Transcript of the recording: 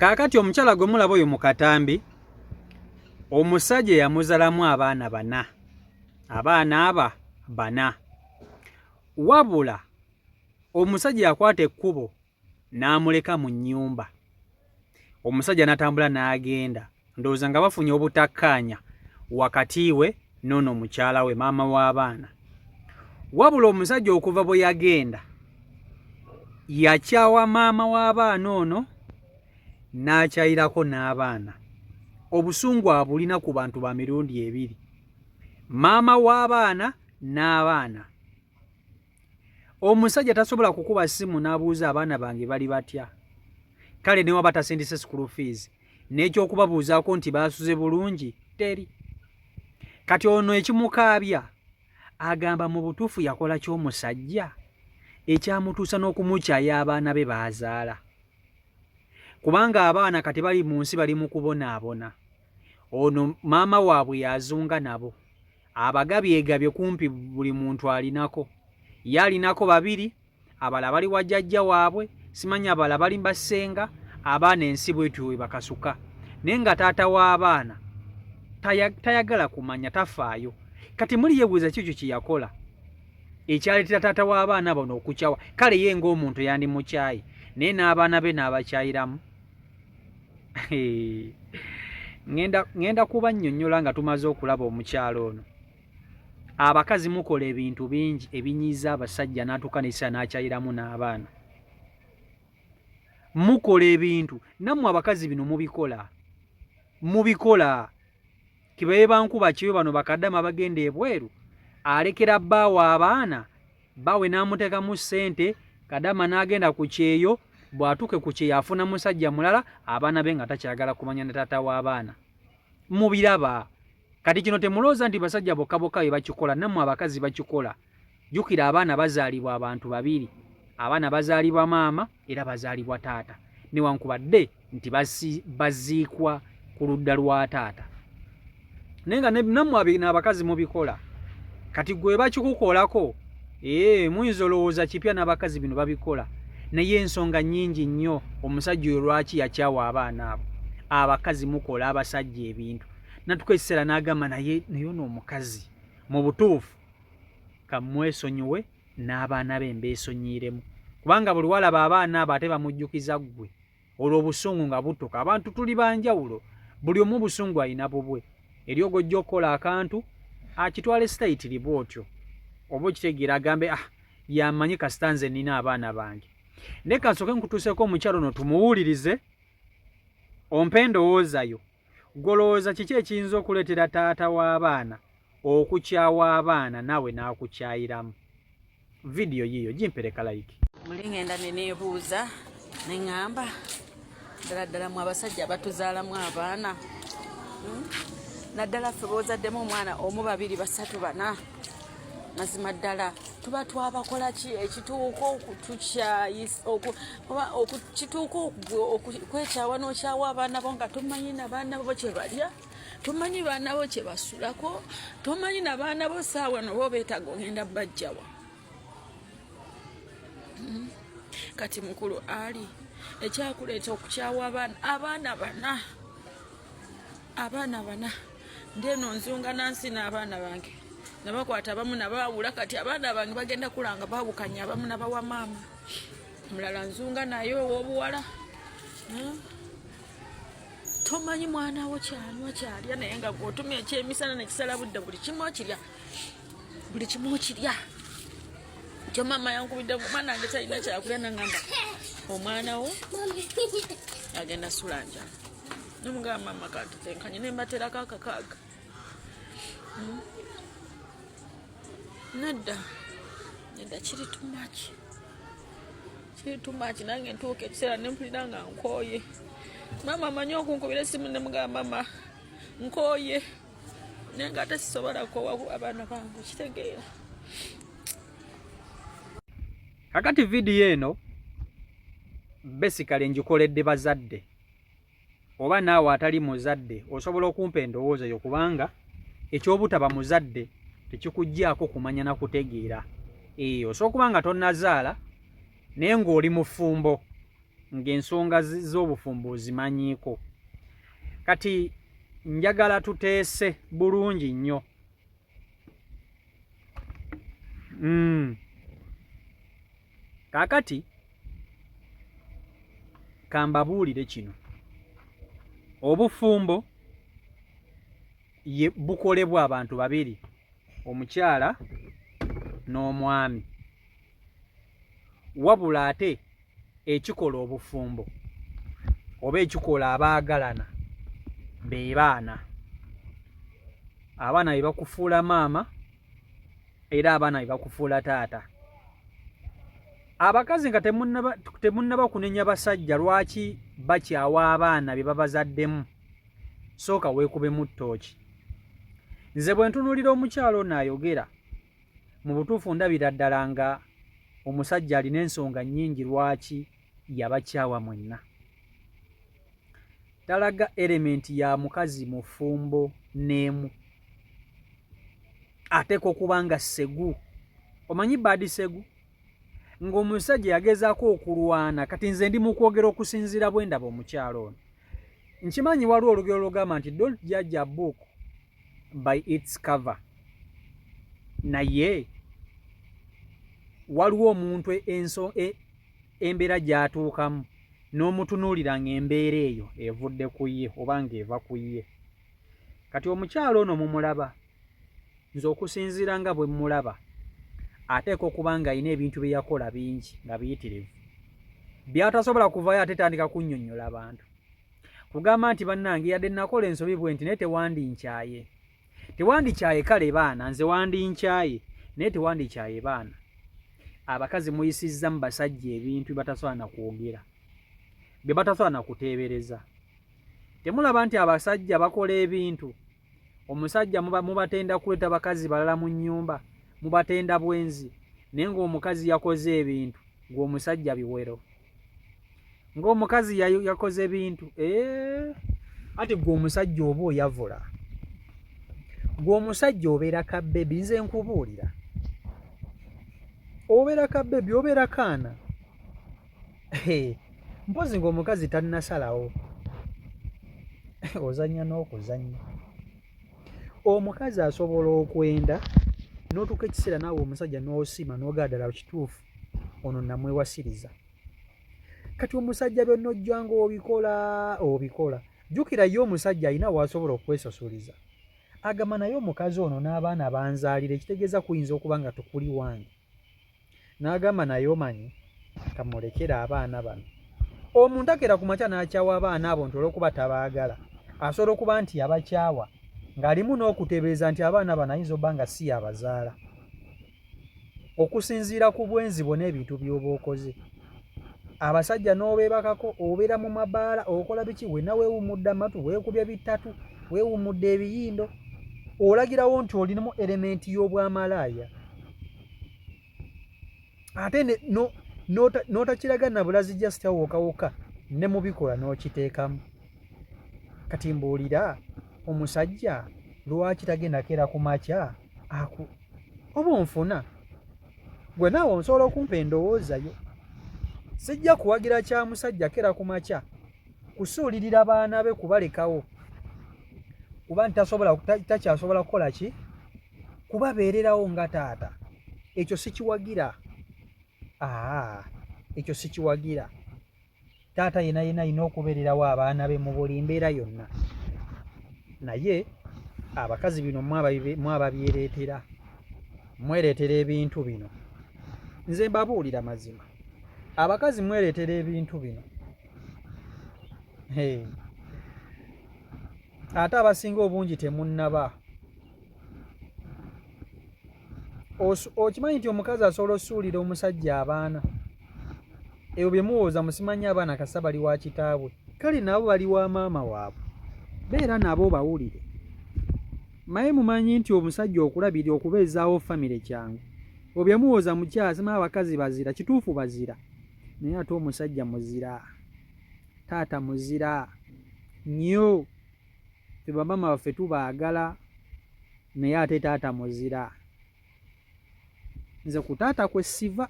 Kaakati omukyala gwe mulaba oyo mu katambi, omusajja yamuzalamu abaana bana. Abaana aba bana. Wabula omusajja yakwata ekkubo n'amuleka mu nnyumba. Omusajja n'atambula n'agenda. Ndowooza nga bafunye obutakkaanya wakati we n'ono mukyala we, maama w'abaana. Wabula omusajja okuva bwe yagenda yakyawa maama w'abaana ono n'akyayirako n'abaana. Obusungu abulina ku bantu ba mirundi ebiri, maama w'abaana n'abaana. Omusajja tasobola kukuba ssimu n'abuuza abaana bange bali batya. Kale ne waba tasindise school fees n'ekyokubabuuzaako nti baasuze bulungi teri. Kati ono ekimukaabya agamba mu butuufu yakola ky'omusajja ekyamutuusa n'okumukyaya abaana be baazaala. Kubanga abaana kati bali mu nsi bali mu kubonaabona. Ono maama waabwe yazunga nabo. Abagabyegabye kumpi buli muntu alinako. Ye alinako babiri, abala bali wa jjajja waabwe, simanya abala bali bassenga, abaana ensi bwetyo we bakasuka. Naye nga taata w'abaana tayagala kumanya, tafaayo. Kati muli yeebuuza kikyo kye yakola ekyaleetera taata w'abaana bano okukyawa. Kale ye ng'omuntu yandimukyayi, naye n'abaana be n'abakyayiramu. Ngenda kubannyonnyola nga tumaze okulaba omukyalo ono. Abakazi mukola ebintu bingi ebinyiiza abasajja n'atuuka n'ekisa n'akyayiramu n'abaana. Mukola ebintu nammwe abakazi bino mubikola. Kibaye bankuba kiwe bano bakaddama bagenda ebweru, alekera bbaawe abaana, bbaawe n'amuteekamu ssente, kadama n'agenda ku kyeyo, bw'atuuke ku kyeyo afuna musajja mulala, abaana be nga takyagala kumanya ne taata w'abaana. Mubiraba. Kati kino temulooza nti basajja bokka bokka be bakikola, nammwe abakazi bakikola. Jjukira abaana bazaalibwa abantu babiri. Abaana bazaalibwa maama era bazaalibwa taata. Newankubadde nti baziikwa ku ludda lwa taata. Naye nga nammwe n'abakazi mubikola. Kati gwe bakikukolako, muyinza olowooza kipya n'abakazi bino babikola. Naye ensonga nnyingi nnyo omusajja oyo lwaki yakyawa abaana abo. Abakazi mukola abasajja ebintu. Natuka ekiseera n'agamba naye ono omukazi mu butuufu kamwesonyiwe n'abaana be mbeesonyiiremu. Kubanga buli walaba abaana abo ate bamujjukiza ggwe. Olwo obusungu nga butoka. Abantu tuli banjawulo. Buli omu busungu alina bubwe. Eri ogojja okukola akantu akitwale sitayitiri bw'otyo. Oba okitegeera agambe yamanyi kasita nze nnina abaana bange. Naye kansooke nkutuuseeko omukyalo ono tumuwulirize, ompe endowoozayo. Golowooza kiki ekiyinza okuleetera taata w'abaana okukyawa abaana naawe n'akukyayiramu? Vidiyo yiyo gimpereka like. Muli ngenda neneebuuza neŋŋamba ddala mu abasajja batuzaalamu abaana. Naddala ffe boozaddemu omwana omu babiri basatu bana. Mazima ddala tuba twabakola ki ekituuka okukituuka okwekyawa n'okyawa abaana bo nga tomanyi n'abaana bo kye balya, tomanyi baana bo kye basulako, tomanyi n'abaana bo saawa no bo beetaaga ogenda bajjawa. Kati mukulu ali ekyakuleeta okukyawa abaana bana ndeno nzunga nansi n'abaana bange nabakwata abamu nabaawula. Kati abaana bange bagenda kulanga baabukanya abamu nabawa maama, mulala nzunga naye ow'obuwala. Tomanyi mwana wo kyalya naye nga gwotumya ekyemisana nekisala budde buli kimu okirya. Kyo maama yankubidde omwana wange talina kyakulya nangamba omwana wo agenda sulanja. Nomugamba maama katutenkanye nembaterako akakaaga. Nedda kiri too much nange ntuuka ekiseera nempulira nga nkooye. Maama amanyi okunkubira essimu nemugamba mama nkooye naye nga ate sisobola koowa abaana bange, kitegeera. Kakati vidiyo eno basically njikoledde bazadde, oba naawe atali muzadde osobola okumpa endowooza yo, kubanga ekyobutaba muzadde tekikuggyako kumanya na kutegeera. Osobola okuba nga tonnazaala naye ng'oli mufumbo ng'ensonga z'obufumbo ozimanyiiko. Kati njagala tuteese bulungi nnyo. Kaakati kambabuulire kino. Obufumbo bukolebwa abantu babiri, omukyala n'omwami. Wabula ate ekikola obufumbo oba ekikola abaagalana be baana. Abaana be bakufuula maama era abaana be bakufuula taata. Abakazi nga temunnaba kunenya basajja lwaki bakyawa abaana be babazaddemu, sooka weekubemu ttooki. Nze bwe ntunuulira omukyalo ono ayogera, mu butuufu ndabira ddala nga omusajja alina ensonga nnyingi lwaki yabakyawa mwenna. Talaga elementi ya mukazi mu ffumbo n'emu. Ateeka okuba nga ssegu. Omanyi baadi ssegu? Ng'omusajja yagezaako okulwana. Kati nze ndi mu kwogera okusinziira bwe ndaba omukyalo ono. Nkimanyi waliwo olugero lugamba nti don't judge a book by its cover. Naye waliwo omuntu embeera gy'atuukamu n'omutunuulira ng'embeera eyo evudde ku ye oba ng'eva ku ye. Kati omukyalo ono mumulaba, nze okusinziira nga bwe mulaba, ateeka okuba ng'alina ebintu bye yakola bingi nga biyitirivu, by'atasobola kuvaayo ate tandika kunnyonnyola abantu. Kugamba nti bannange yadde nakola ensobi bwe nti naye tewandikyaye. Tewandikyaye kale baana, nze wandinkyaye naye tewandikyaye baana. Abakazi muyisizza mu basajja ebintu bye batasobola na kwogera, bye batasobola na kuteebereza. Temulaba nti abasajja bakola ebintu, omusajja mubatenda kuleeta bakazi balala mu nnyumba, mubatenda bwenzi, naye ng'omukazi yakoze ebintu ng'omusajja biwero. Ng'omukazi yakoze bintu ati gw'omusajja oba oyavula, gw'omusajja obeera kabbebi. Nze nkubuulira, obeera kabbebi, obeera kaana. Mpozi ng'omukazi tannasalawo, ozannya n'okuzannya. Omukazi asobola okwenda n'otuuka ekiseera naawe omusajja n'osima n'ogaddala kituufu, ono namwewasiriza. Kati omusajja byonna ojja ng'obikola. Jjukira ye omusajja alina w'asobola okwesasuliza. Agamba naye omukazi ono n'abaana banzaalira, ekitegeeza kuyinza okuba nga tukuli wange. N'agamba naye omanyi, kamulekere abaana bano. Omuntu akera ku makya n'akyawa abaana abo nti olw'okuba tabaagala, asobola okuba nti yabakyawa ng'alimu n'okuteebereza nti abaana bano ayinza obba nga si yabazaala, okusinziira ku bwenzi bwo n'ebintu by'oba okoze. Abasajja n'obeebakako, obeera mu mabaala, okola biki, wenna weewummudde amatu, weekubye bitatu, weewummudde ebiyindo, olagirawo nti olinamu elementi y'obwamalaaya. Ate n'otakiraga na bulazi just awokawoka ne mu bikola n'okiteekamu. Kati mbuulira, omusajja lwaki tagenda keera ku makya oba onfuna gwe naawe nsobola okumpa endowooza yo. Sijja kuwagira kya musajja keera ku makya kusuulirira baana be kubalekawo, kuba takyasobola kukola ki, kubabeererawo nga taata. Ekyo sikiwagira. Ekyo sikiwagira. Taata yena alina okubeererawo abaana be mu buli mbeera yonna. Naye abakazi bino mwababyereetera, mwereetera ebintu bino. Nze mbabuulira mazima, abakazi mwereetera ebintu bino. Ate abasinga obungi temunnaba. Okimanyi nti omukazi asobola osuulira omusajja abaana. Ebyo bye muwooza musimanyi abaana kasa bali wa kitaabwe, kale nabo bali wa maama waabwe. Beera nabo bawulire. Maye mumanyi nti omusajja okulabirira okubeezaawo famire kyangu. Ebyo bye muwooza mukyasimaa abakazi bazira, kituufu bazira. Naye ate omusajja muzira, taata muzira nnyo. Ffe bamaama baffe tubaagala, naye ate taata muzira. Nze ku taata kwe siva.